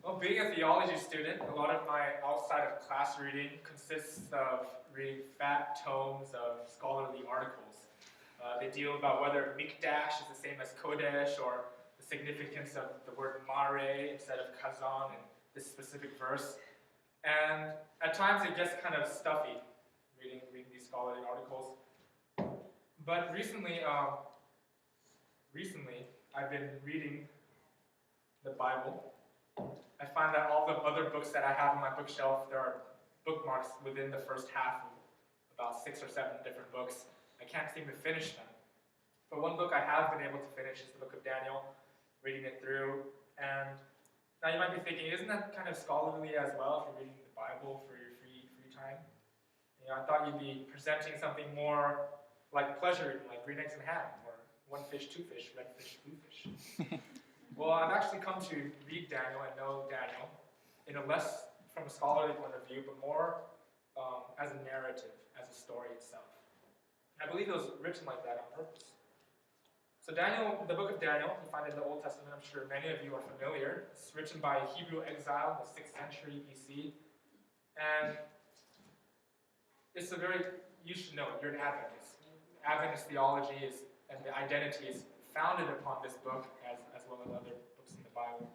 Well, being a theology student, a lot of my outside of class reading consists of reading fat tomes of scholarly articles. They deal about whether Mikdash is the same as Kodesh, or the significance of the word Mare instead of Kazan in this specific verse. And at times it gets kind of stuffy reading these scholarly articles. But recently I've been reading the Bible. I find that all the other books that I have on my bookshelf, there are bookmarks within the first half of about 6 or 7 different books. I can't seem to finish them. But one book I have been able to finish is the book of Daniel, reading it through. And now you might be thinking, isn't that kind of scholarly as well if you're reading the Bible for your free time? I thought you'd be presenting something more like pleasure reading, like green eggs and ham, or one fish, two fish, red fish, blue fish. Well, I've actually come to read Daniel and know Daniel in a less from a scholarly point of view, but more as a narrative, as a story itself. I believe it was written like that on purpose. So Daniel, the book of Daniel, you find it in the Old Testament. I'm sure many of you are familiar. It's written by a Hebrew exile in the 6th century BC. And it's a very, you should know it, you're an Adventist. Adventist theology is, and the identity is founded upon this book as well as other books in the Bible.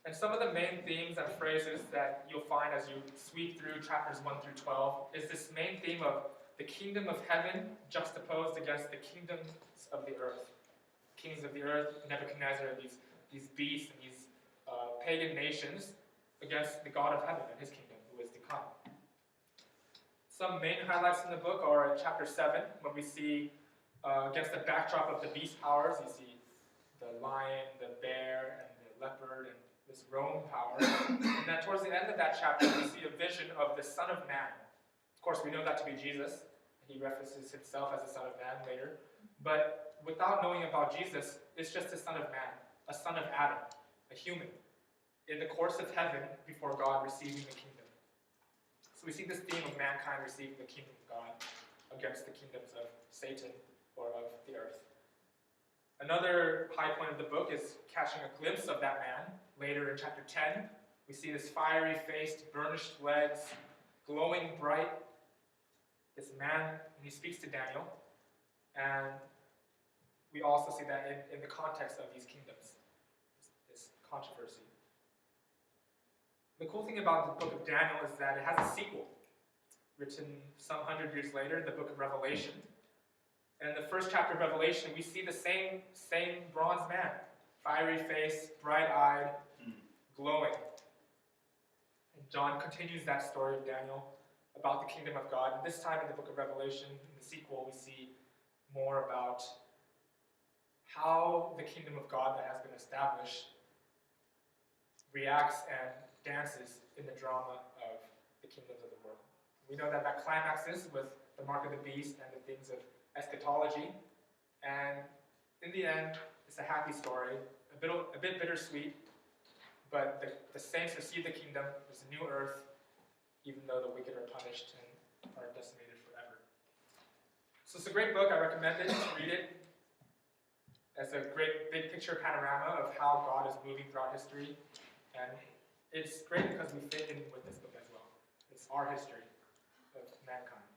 And some of the main themes and phrases that you'll find as you sweep through chapters 1 through 12 is this main theme of the kingdom of heaven juxtaposed against the kingdoms of the earth. Kings of the earth, Nebuchadnezzar, these beasts and these pagan nations against the God of heaven and his kingdom who is to come. Some main highlights in the book are in chapter 7, when we see against the backdrop of the beast powers, you see the lion, the bear, and the leopard, and this Rome power. And then towards the end of that chapter, we see a vision of the Son of Man. Of course, we know that to be Jesus. He references himself as the Son of Man later. But without knowing about Jesus, it's just a Son of Man, a son of Adam, a human, in the courts of heaven before God receiving the kingdom. So we see this theme of mankind receiving the kingdom of God against the kingdoms of Satan or of the earth. Another high point of the book is catching a glimpse of that man. Later in chapter 10, we see this fiery-faced, burnished legs, glowing bright. This man, and he speaks to Daniel. And we also see that in the context of these kingdoms, this controversy. The cool thing about the book of Daniel is that it has a sequel, written some 100 years later, the book of Revelation. And in the first chapter of Revelation, we see the same bronze man, fiery face, bright-eyed, glowing. And John continues that story of Daniel about the kingdom of God. And this time in the book of Revelation, in the sequel, we see more about how the kingdom of God that has been established reacts and dances in the drama of the kingdoms of the world. We know that climaxes with the mark of the beast and the things of eschatology, and in the end, it's a happy story, a bit bittersweet, but the saints receive the kingdom. There's a new earth, even though the wicked are punished and are decimated forever. So it's a great book. I recommend it. Read it. It's a great big picture panorama of how God is moving throughout history, and it's great because we fit in with this book as well. It's our history of mankind.